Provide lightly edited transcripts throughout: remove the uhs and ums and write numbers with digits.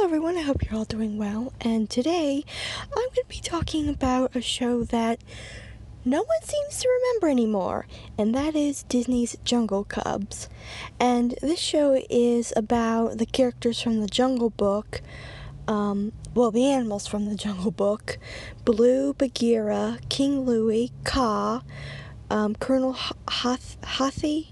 Hello everyone, I hope you're all doing well, and today I'm going to be talking about a show that no one seems to remember anymore, and that is Disney's Jungle Cubs. And this show is about the characters from the Jungle Book, the animals from the Jungle Book: Baloo, Bagheera, King Louie, Kaa, Colonel Hathi,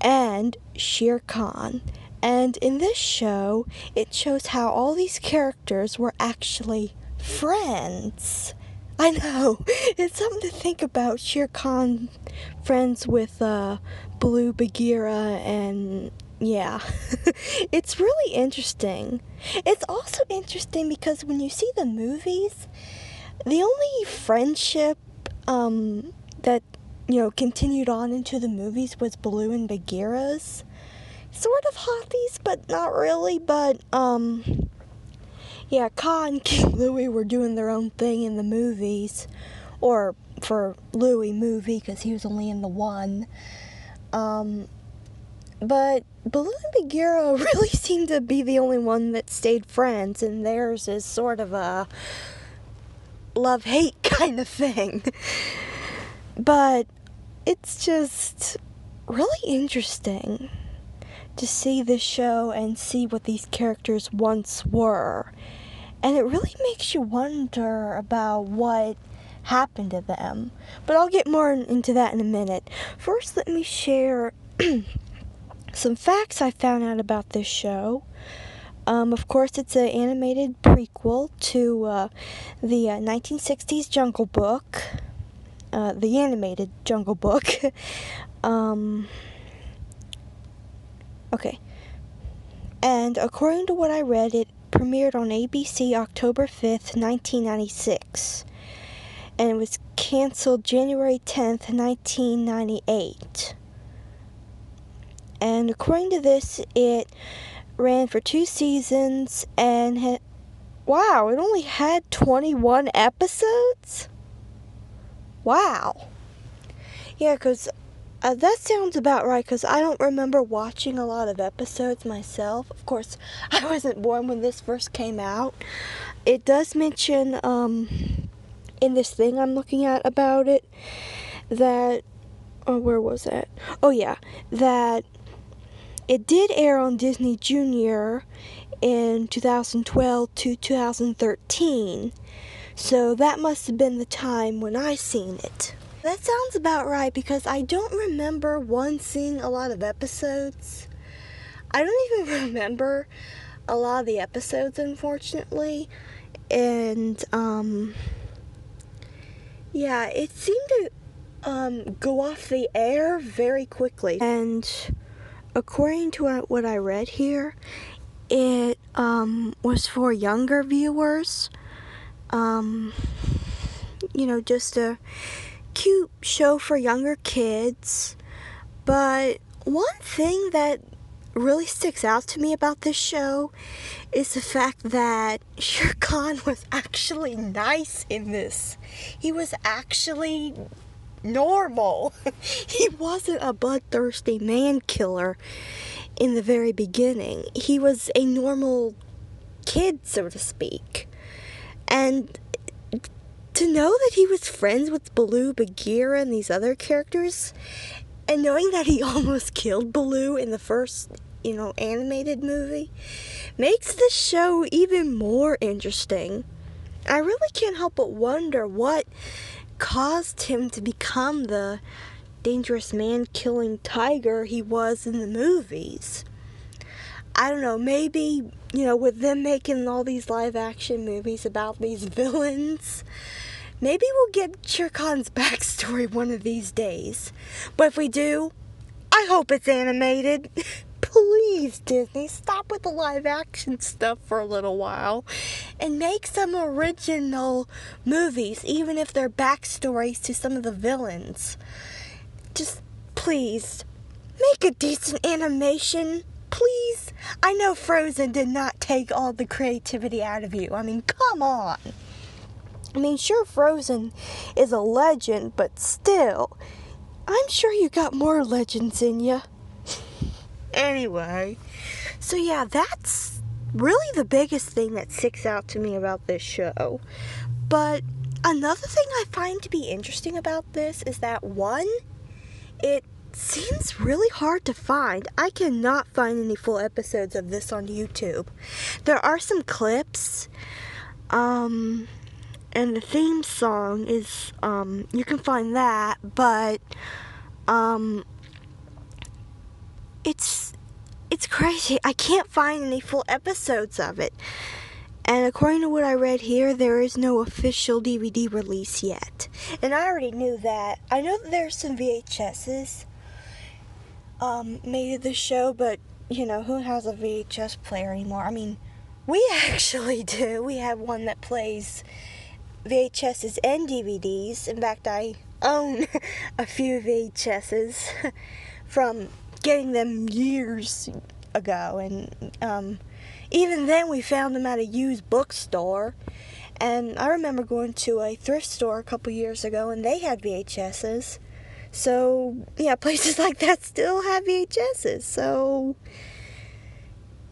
and Shere Khan. And in this show, it shows how all these characters were actually friends. I know, it's something to think about. Shere Khan friends with Baloo, Bagheera, and yeah. It's really interesting. It's also interesting because when you see the movies, the only friendship that continued on into the movies was Baloo and Bagheera's. Sort of Hathi's, but not really. But Kaa and King Louie were doing their own thing in the movies, or for Louie movie, because he was only in the one. But Baloo and Bagheera really seem to be the only one that stayed friends, and theirs is sort of a love-hate kind of thing. But it's just really interesting to see this show and see what these characters once were. And it really makes you wonder about what happened to them. But I'll get more into that in a minute. First, let me share some facts I found out about this show. Of course, it's an animated prequel to the 1960s Jungle Book. The animated Jungle Book. Okay. And according to what I read, it premiered on ABC October 5th, 1996. And it was canceled January 10th, 1998. And according to this, it ran for 2 seasons and it only had 21 episodes? Wow. Yeah, because that sounds about right, because I don't remember watching a lot of episodes myself. Of course, I wasn't born when this first came out. It does mention, in this thing I'm looking at about it, that, where was that? Oh yeah, that it did air on Disney Junior in 2012 to 2013. So that must have been the time when I seen it. That sounds about right, because I don't remember seeing a lot of episodes. I don't even remember a lot of the episodes, unfortunately. And, it seemed to go off the air very quickly. And according to what I read here, it was for younger viewers. Just a cute show for younger kids. But one thing that really sticks out to me about this show is the fact that Shere Khan was actually nice in this. He was actually normal. He wasn't a bloodthirsty man killer in the very beginning. He was a normal kid, so to speak. And to know that he was friends with Baloo, Bagheera, and these other characters, and knowing that he almost killed Baloo in the first, animated movie, makes this show even more interesting. I really can't help but wonder what caused him to become the dangerous man-killing tiger he was in the movies. I don't know, maybe, with them making all these live-action movies about these villains, maybe we'll get Shere Khan's backstory one of these days. But if we do, I hope it's animated. Please, Disney, stop with the live-action stuff for a little while and make some original movies, even if they're backstories to some of the villains. Just, please, make a decent animation. Please. I know Frozen did not take all the creativity out of you. I mean, come on. I mean, sure, Frozen is a legend, but still, I'm sure you got more legends in you. Anyway, so yeah, that's really the biggest thing that sticks out to me about this show. But another thing I find to be interesting about this is that, one, it seems really hard to find. I cannot find any full episodes of this on YouTube. There are some clips, and the theme song is, you can find that, but, it's crazy. I can't find any full episodes of it. And according to what I read here, there is no official DVD release yet. And I already knew that. I know that there's some VHSs made of the show, but, who has a VHS player anymore? I mean, we actually do. We have one that plays VHSs and DVDs. In fact, I own a few VHSs from getting them years ago, and even then we found them at a used bookstore. And I remember going to a thrift store a couple years ago, and they had VHSs. So yeah, places like that still have VHSs. So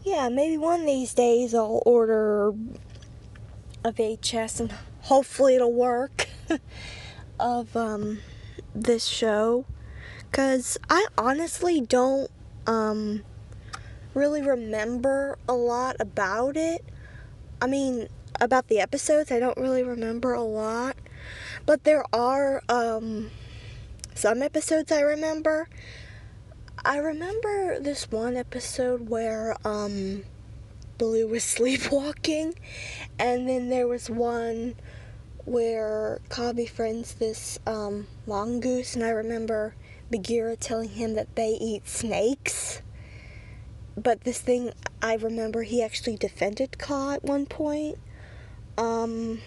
yeah, maybe one of these days I'll order a VHS and hopefully it'll work of this show. 'Cause I honestly don't really remember a lot about it. I mean, about the episodes, I don't really remember a lot. But there are some episodes I remember. I remember this one episode where Blue was sleepwalking, and then there was one where Ka befriends this mongoose, and I remember Bagheera telling him that they eat snakes. But this thing, I remember he actually defended Ka at one point. I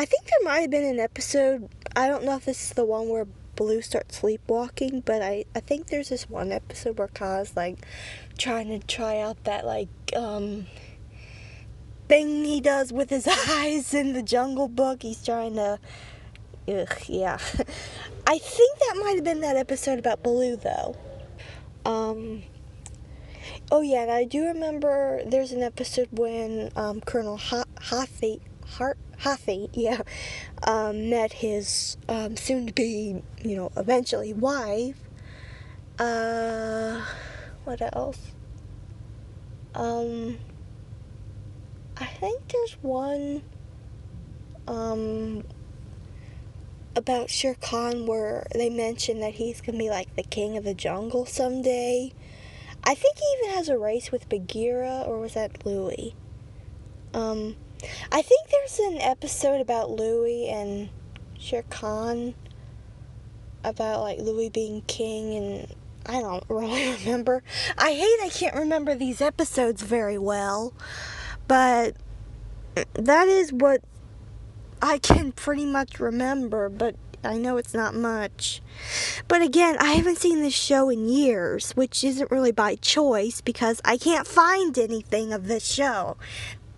think there might have been an episode, I don't know if this is the one where Blue starts sleepwalking, but I think there's this one episode where Ka's trying to try out that thing he does with his eyes in the Jungle Book. He's trying to, yeah. I think that might have been that episode about Baloo, though. Oh yeah, and I do remember there's an episode when Colonel Hathi, met his soon-to-be, eventually wife. What else? I think there's one about Shere Khan where they mention that he's gonna be the king of the jungle someday. I think he even has a race with Bagheera, or was that Louie? I think there's an episode about Louie and Shere Khan, about Louie being king, and I don't really remember. I can't remember these episodes very well, but that is what I can pretty much remember, but I know it's not much. But again, I haven't seen this show in years, which isn't really by choice because I can't find anything of this show.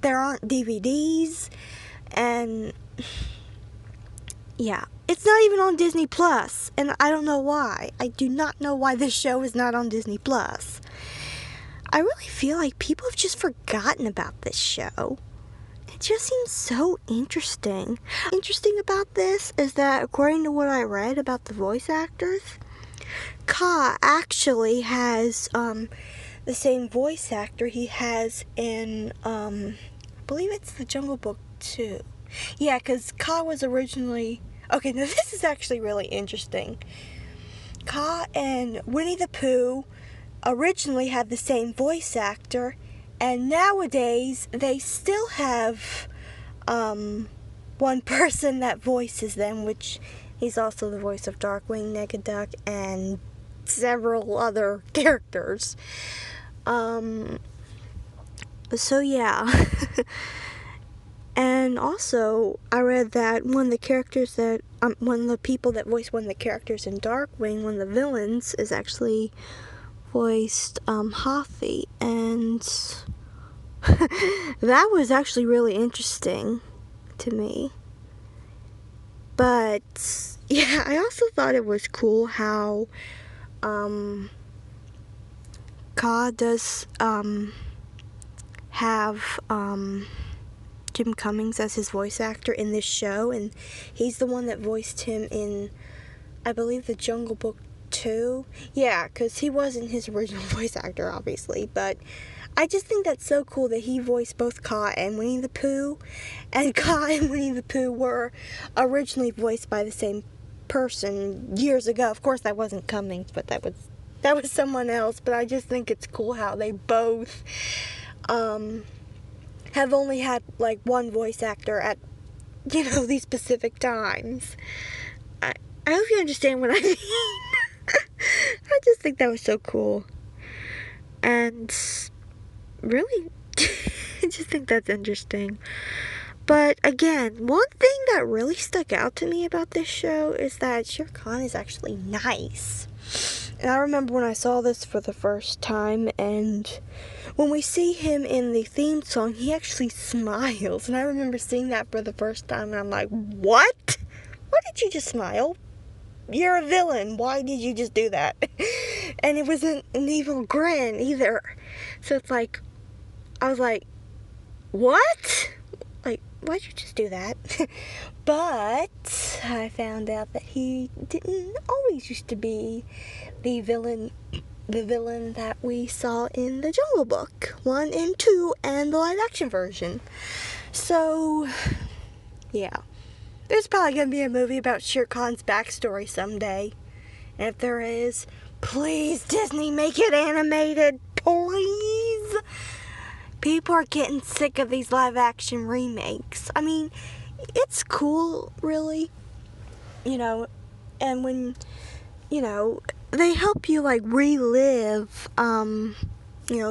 There aren't DVDs, and yeah, it's not even on Disney Plus, and I don't know why. I do not know why this show is not on Disney Plus. I really feel like people have just forgotten about this show. It just seems so interesting. Interesting about this is that according to what I read about the voice actors, Ka actually has the same voice actor he has in, I believe it's the Jungle Book 2. Yeah, because Ka was originally... Okay, now this is actually really interesting. Ka and Winnie the Pooh originally had the same voice actor, and nowadays they still have one person that voices them, which he's also the voice of Darkwing, Negaduck, and several other characters. So yeah. And also, I read that one of the people that voiced one of the characters in Darkwing, one of the villains, is actually voiced Hathi, and that was actually really interesting to me. But yeah, I also thought it was cool how Ka does have Jim Cummings as his voice actor in this show, and he's the one that voiced him in, I believe, The Jungle Book 2. Yeah, because he wasn't his original voice actor, obviously, but I just think that's so cool that he voiced both Kaa and Winnie the Pooh, and Kaa and Winnie the Pooh were originally voiced by the same person years ago. Of course, that wasn't Cummings, but that was someone else. But I just think it's cool how they both have only had like one voice actor at these specific times. I hope you understand what I mean. I just think that was so cool, and really, I just think that's interesting. But again, one thing that really stuck out to me about this show is that Shere Khan is actually nice. And I remember when I saw this for the first time, and when we see him in the theme song, he actually smiles. And I remember seeing that for the first time, and I'm like, what? Why did you just smile? You're a villain. Why did you just do that? And it wasn't an evil grin either. So it's like, I was like, what? Like, why'd you just do that? But I found out that he didn't always used to be the villain that we saw in The Jungle Book 1 and 2 and the live action version. So, yeah. There's probably going to be a movie about Shere Khan's backstory someday. And if there is, please, Disney, make it animated. Please. People are getting sick of these live action remakes. I mean, it's cool, really. And when, they help you, like, relive,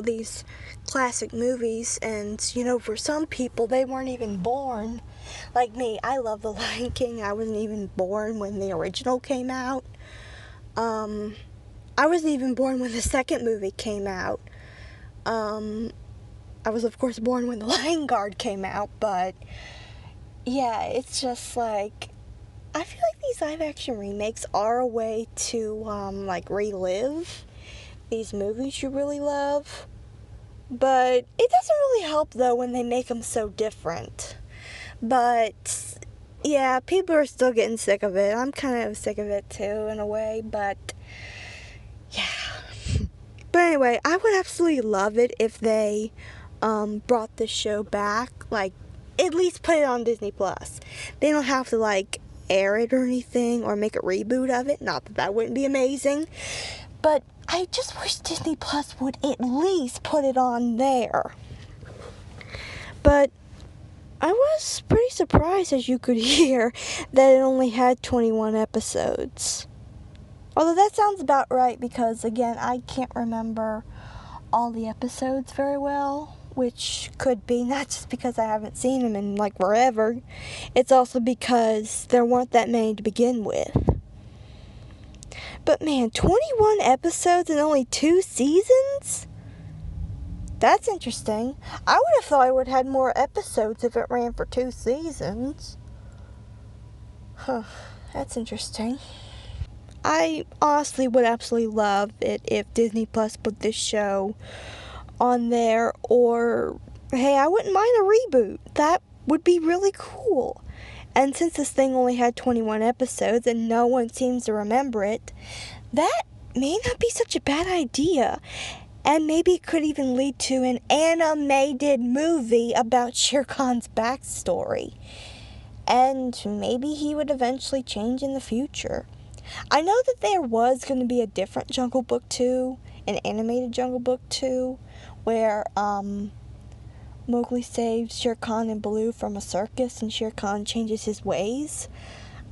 these classic movies. And, for some people, they weren't even born. Like me, I love The Lion King. I wasn't even born when the original came out. I wasn't even born when the second movie came out. I was, of course, born when The Lion Guard came out, but yeah, it's just like, I feel like these live-action remakes are a way to, relive these movies you really love, but it doesn't really help, though, when they make them so different. But yeah, people are still getting sick of it. I'm kind of sick of it, too, in a way, but yeah. But anyway, I would absolutely love it if they brought this show back, like, at least put it on Disney Plus. They don't have to, like, air it or anything, or make a reboot of it. Not that that wouldn't be amazing, but I just wish Disney Plus would at least put it on there. But I was pretty surprised, as you could hear, that it only had 21 episodes. Although that sounds about right, because, again, I can't remember all the episodes very well, which could be not just because I haven't seen them in, like, forever. It's also because there weren't that many to begin with. But, man, 21 episodes and only 2 seasons? That's interesting. I would have thought I would have had more episodes if it ran for 2 seasons. Huh, that's interesting. I honestly would absolutely love it if Disney Plus put this show on there, or, hey, I wouldn't mind a reboot. That would be really cool. And since this thing only had 21 episodes and no one seems to remember it, that may not be such a bad idea. And maybe it could even lead to an animated movie about Shere Khan's backstory. And maybe he would eventually change in the future. I know that there was going to be a different Jungle Book 2, an animated Jungle Book 2, where Mowgli saves Shere Khan and Baloo from a circus and Shere Khan changes his ways.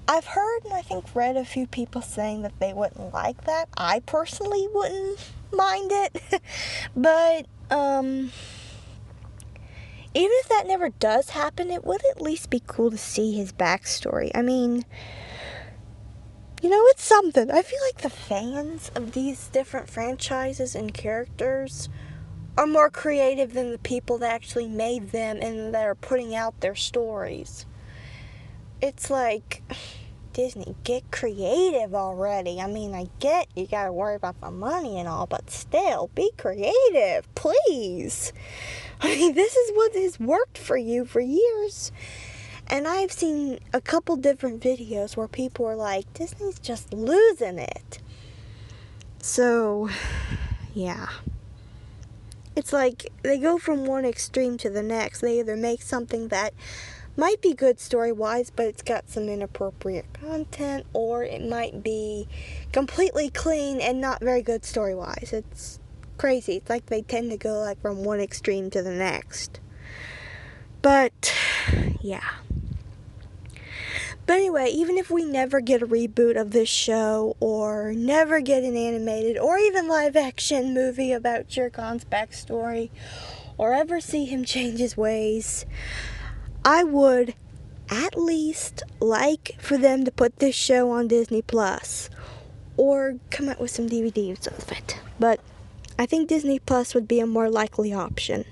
I've heard and I think read a few people saying that they wouldn't like that. I personally wouldn't mind it. But even if that never does happen, it would at least be cool to see his backstory. I mean, it's something. I feel like the fans of these different franchises and characters are more creative than the people that actually made them and that are putting out their stories. It's like, Disney, get creative already. I mean, I get you gotta worry about the money and all, but still, be creative, please. I mean, this is what has worked for you for years. And I've seen a couple different videos where people are like, Disney's just losing it. So, yeah. It's like they go from one extreme to the next. They either make something that might be good story-wise, but it's got some inappropriate content, or it might be completely clean and not very good story-wise. It's crazy. It's like they tend to go like from one extreme to the next. But, yeah. But anyway, even if we never get a reboot of this show, or never get an animated or even live-action movie about Shere Khan's backstory, or ever see him change his ways, I would at least like for them to put this show on Disney Plus, or come out with some DVDs of it. But I think Disney Plus would be a more likely option.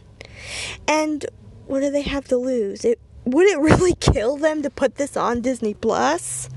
And what do they have to lose? Would it really kill them to put this on Disney Plus?